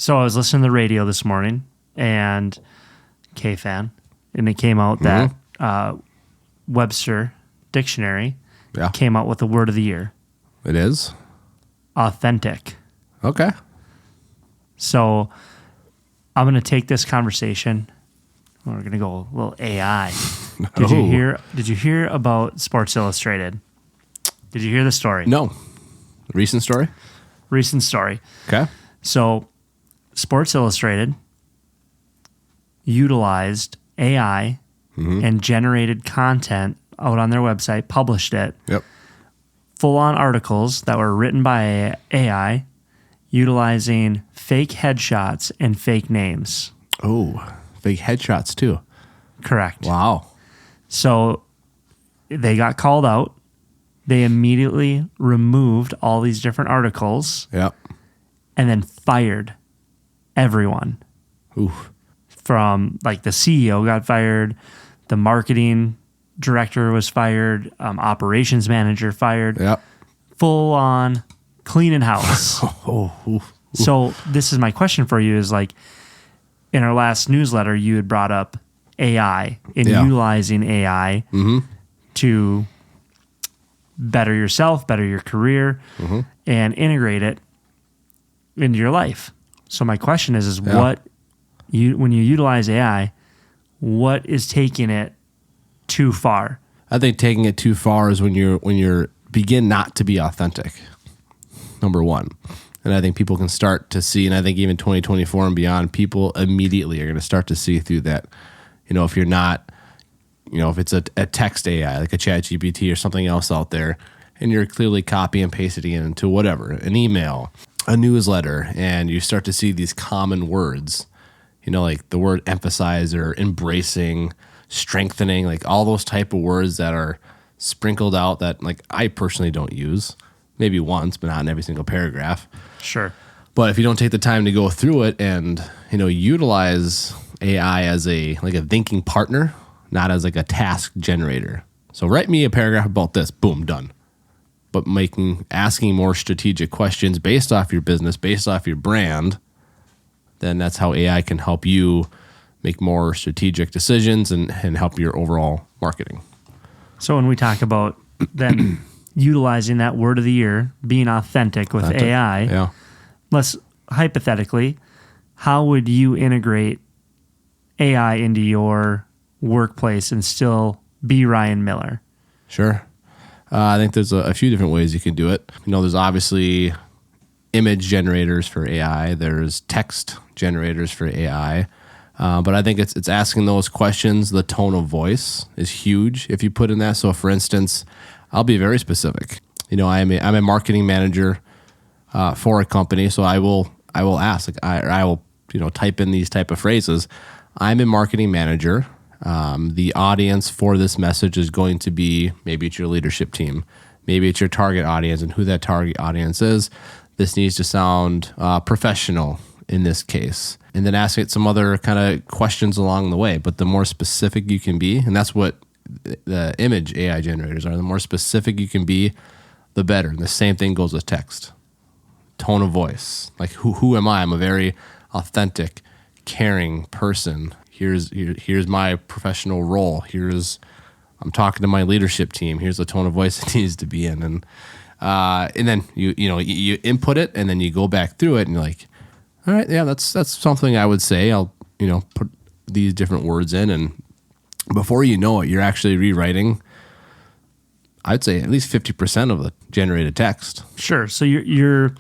So I was listening to the radio this morning, and K-Fan, and it came out that Webster Dictionary came out with the word of the year. It is? Authentic. Okay. So I'm going to take this conversation. We're going to go a little AI. Did you hear about Sports Illustrated? Did you hear the story? No. Recent story? Recent story. Okay. So Sports Illustrated utilized AI and generated content out on their website, published it. Yep. Full-on articles that were written by AI utilizing fake headshots and fake names. Oh, fake headshots too. Correct. Wow. So they got called out. They immediately removed all these different articles. Yep. And then fired everyone. Oof. From like the CEO got fired, the marketing director was fired, operations manager fired. Yep. Full on cleaning house. Oof. So this is my question for you is like, in our last newsletter, you had brought up AI and utilizing AI to better yourself, better your career, and integrate it into your life. So my question is when you utilize AI, what is taking it too far? I think taking it too far is when you're begin not to be authentic. Number one. And I think people can start to see, and I think even 2024 and beyond, people immediately are going to start to see through that. If you're not, if it's a text AI, like a ChatGPT or something else out there, and you're clearly copy and pasting it into whatever, an email, a newsletter, and you start to see these common words, like the word emphasize or embracing, strengthening, like all those type of words that are sprinkled out that like I personally don't use. Maybe once, but not in every single paragraph. Sure. But if you don't take the time to go through it and, utilize AI as a thinking partner, not as like a task generator. So write me a paragraph about this, boom, done. But asking more strategic questions based off your business, based off your brand, then that's how AI can help you make more strategic decisions and help your overall marketing. So when we talk about then utilizing that word of the year, being authentic with AI, let's hypothetically, how would you integrate AI into your workplace and still be Ryan Miller? Sure. I think there's a few different ways you can do it. There's obviously image generators for AI. There's text generators for AI. But I think it's asking those questions. The tone of voice is huge if you put in that. So, for instance, I'll be very specific. I'm a marketing manager for a company, so I will ask, I will type in these type of phrases. I'm a marketing manager. The audience for this message is going to be, maybe it's your leadership team, maybe it's your target audience, and who that target audience is. This needs to sound professional in this case. And then ask it some other kind of questions along the way. But the more specific you can be, and that's what the image AI generators are, the more specific you can be, the better. And the same thing goes with text. Tone of voice. Like, who am I? I'm a very authentic, caring person. Here's my professional role. I'm talking to my leadership team. Here's the tone of voice it needs to be in. And then you input it, and then you go back through it, and you're like, all right, yeah, that's something I would say. I'll put these different words in, and before you know it, you're actually rewriting, I'd say, at least 50% of the generated text. Sure. So you're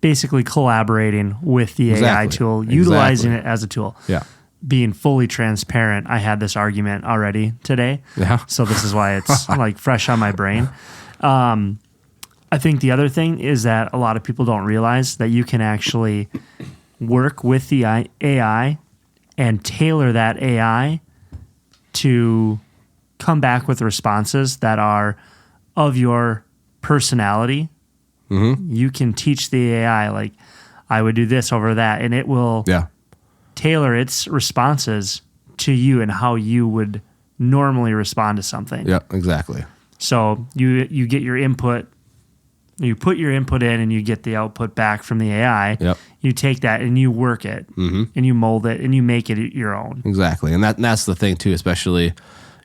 basically collaborating with the AI tool, utilizing it as a tool. Yeah. Being fully transparent, I had this argument already today. Yeah. So this is why it's like fresh on my brain. I think the other thing is that a lot of people don't realize that you can actually work with the AI and tailor that AI to come back with responses that are of your personality. You can teach the AI, like, I would do this over that, and it will tailor its responses to you and how you would normally respond to something. Yeah, exactly. So you get your input You put your input in and you get the output back from the AI. Yep. You take that and you work it and you mold it and you make it your own. Exactly. And that's the thing too, especially,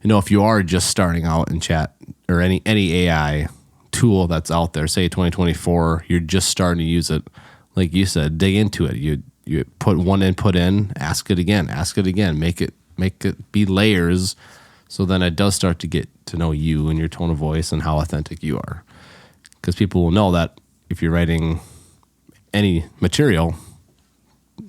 if you are just starting out in chat or any AI tool that's out there, say 2024, you're just starting to use it. Like you said, dig into it. You put one input in, ask it again, make it be layers. So then it does start to get to know you and your tone of voice and how authentic you are. Because people will know that if you're writing any material,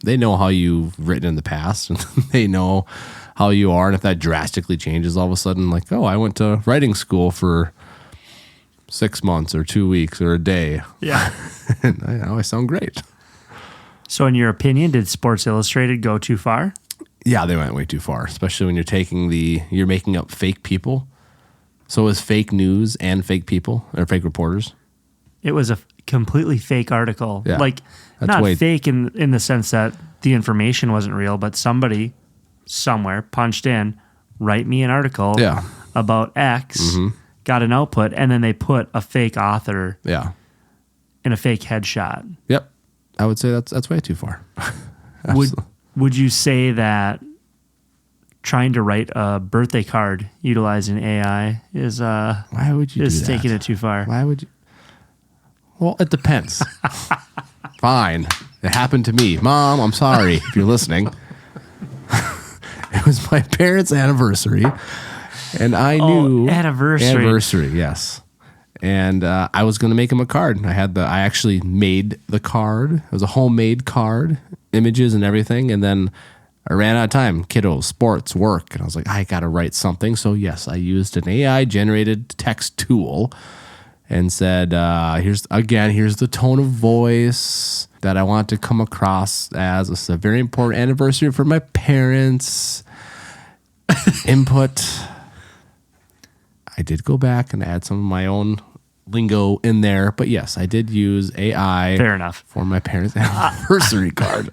they know how you've written in the past and they know how you are. And if that drastically changes all of a sudden, like, oh, I went to writing school for 6 months or 2 weeks or a day. Yeah. And I sound great. So in your opinion, did Sports Illustrated go too far? Yeah, they went way too far, especially when you're making up fake people. So is fake news and fake people or fake reporters? It was a completely fake article. Yeah, like, not fake in the sense that the information wasn't real, but somebody somewhere punched in, write me an article about X, got an output, and then they put a fake author in a fake headshot. Yep. I would say that's way too far. Would you say that trying to write a birthday card utilizing AI is why would you is do that? taking it too far? Why would you? Well, it depends. Fine. It happened to me. Mom, I'm sorry if you're listening. It was my parents' anniversary, and I knew anniversary, yes. And I was going to make him a card. I actually made the card. It was a homemade card, images and everything. And then I ran out of time. Kiddos, sports, work. And I was like, I got to write something. So yes, I used an AI generated text tool and said, here's the tone of voice that I want to come across as. It's a very important anniversary for my parents. Input. I did go back and add some of my own lingo in there, but yes, I did use AI. Fair enough. For my parents' anniversary card.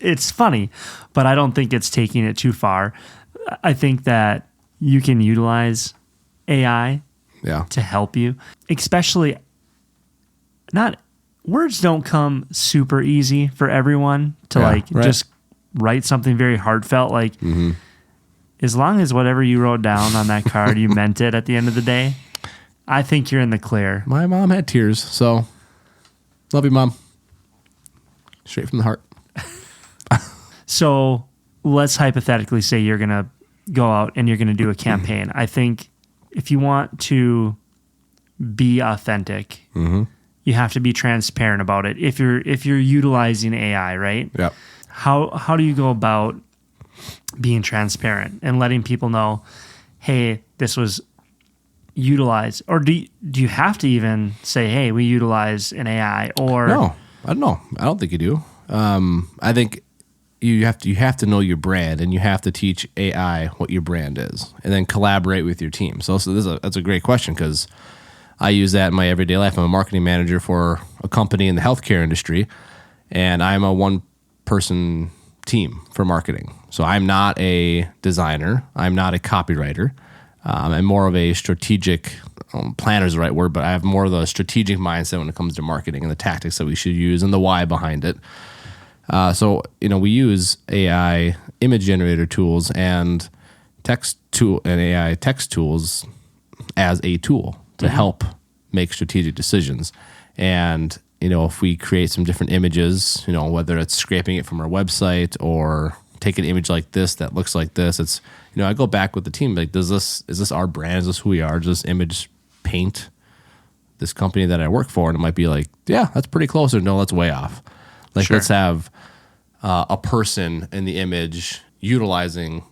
It's funny, but I don't think it's taking it too far. I think that you can utilize AI to help you, especially words don't come super easy for everyone to just write something very heartfelt. Like, as long as whatever you wrote down on that card, you meant it at the end of the day, I think you're in the clear. My mom had tears, so love you, Mom. Straight from the heart. So let's hypothetically say you're going to go out and you're going to do a campaign. I think if you want to be authentic, you have to be transparent about it. If you're utilizing AI, right? Yep. How do you go about being transparent and letting people know, hey, this was utilized? Or do you have to even say, hey, we utilize an AI? Or no, I don't know. I don't think you do. I think you have to know your brand, and you have to teach AI what your brand is, and then collaborate with your team. So that's a great question, because I use that in my everyday life. I'm a marketing manager for a company in the healthcare industry, and I'm a one-person team for marketing. So I'm not a designer. I'm not a copywriter. I'm more of a strategic, planner is the right word, but I have more of the strategic mindset when it comes to marketing and the tactics that we should use and the why behind it. So we use AI image generator tools and AI text tools as a tool to help make strategic decisions. And if we create some different images, whether it's scraping it from our website or take an image like this that looks like this, it's I go back with the team, like, is this our brand? Is this who we are? Does this image paint this company that I work for? And it might be like, yeah, that's pretty close, or no, that's way off. Like, let's have a person in the image utilizing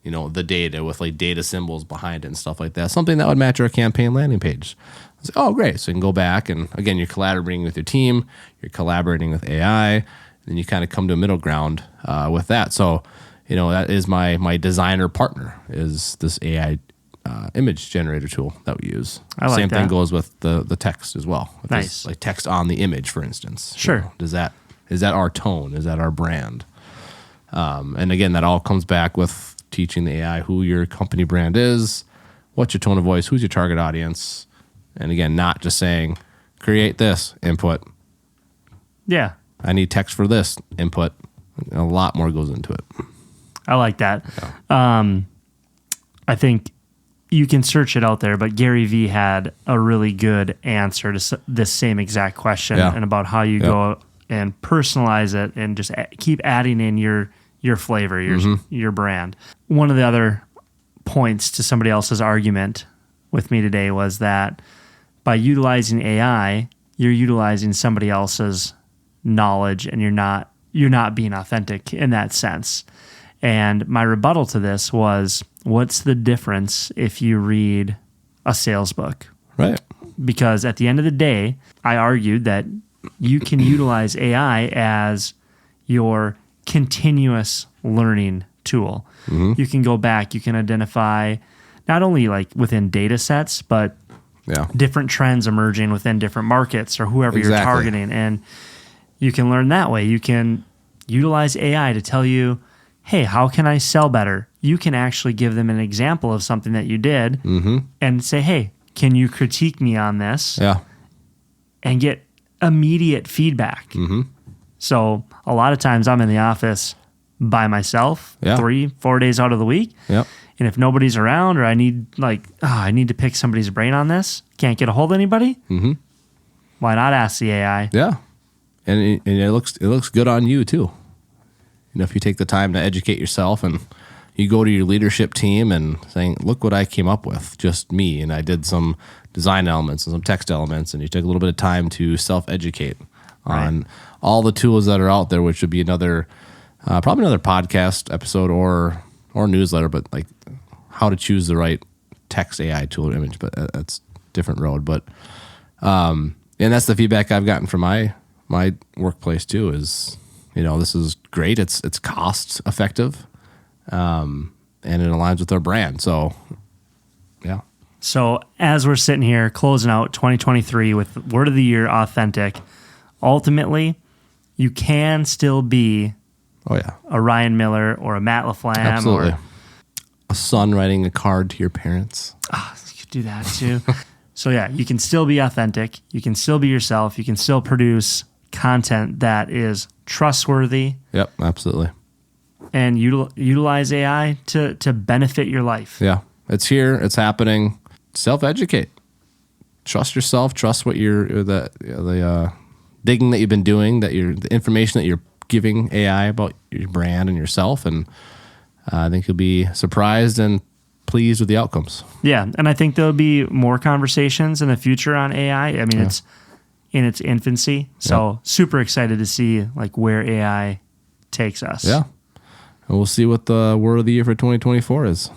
the data with like data symbols behind it and stuff like that. Something that would match our campaign landing page. I was like, oh, great. So you can go back, and again, you're collaborating with your team, you're collaborating with AI, and then you kind of come to a middle ground with that. So, that is my designer partner, is this AI image generator tool that we use. I like Same that. thing goes with the text as well. If Nice. there's, like, text on the image, for instance. Sure. Is that our tone? Is that our brand? And again, that all comes back with teaching the AI who your company brand is, what's your tone of voice, who's your target audience, and again, not just saying create this, input. Yeah. I need text for this, input. A lot more goes into it. I like that. Yeah. I think you can search it out there, but Gary Vee had a really good answer to this same exact question and about how you go and personalize it and just keep adding in your flavor, your brand. One of the other points to somebody else's argument with me today was that by utilizing AI, you're utilizing somebody else's knowledge and you're not being authentic in that sense. And my rebuttal to this was, what's the difference if you read a sales book? Right. Because at the end of the day, I argued that you can utilize AI as your continuous learning tool. You can go back, you can identify not only like within data sets, but different trends emerging within different markets or whoever you're targeting. And you can learn that way. You can utilize AI to tell you, hey, how can I sell better? You can actually give them an example of something that you did and say, hey, can you critique me on this? Yeah. And get immediate feedback. So a lot of times I'm in the office by myself 3-4 days out of the week. Yep. And if nobody's around or I need to pick somebody's brain on this, can't get a hold of anybody, why not ask the AI? Yeah. And it looks good on you too. You know, if you take the time to educate yourself and you go to your leadership team and saying, look what I came up with, just me. And I did some design elements and some text elements. And you took a little bit of time to self-educate on all the tools that are out there, which would be another, probably another podcast episode or newsletter, but like how to choose the right text AI tool or image, but that's a different road. But, and that's the feedback I've gotten from my workplace too is, you know, this is great. It's cost effective, and it aligns with our brand. So, yeah. So as we're sitting here closing out 2023 with word of the year, authentic, ultimately, you can still be a Ryan Miller or a Matt LaFlamme. Absolutely. Or a son writing a card to your parents. You could do that too. So yeah, you can still be authentic. You can still be yourself. You can still produce content that is trustworthy. Yep, absolutely. And utilize AI to benefit your life. Yeah, it's here. It's happening. Self-educate. Trust yourself. Trust what the digging that you've been doing. The information that you're giving AI about your brand and yourself. And I think you'll be surprised and pleased with the outcomes. Yeah, and I think there'll be more conversations in the future on AI. I mean, it's in its infancy, so super excited to see like where AI takes us. Yeah, and we'll see what the word of the year for 2024 is.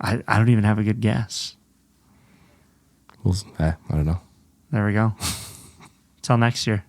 I don't even have a good guess. I don't know. There we go. Till next year.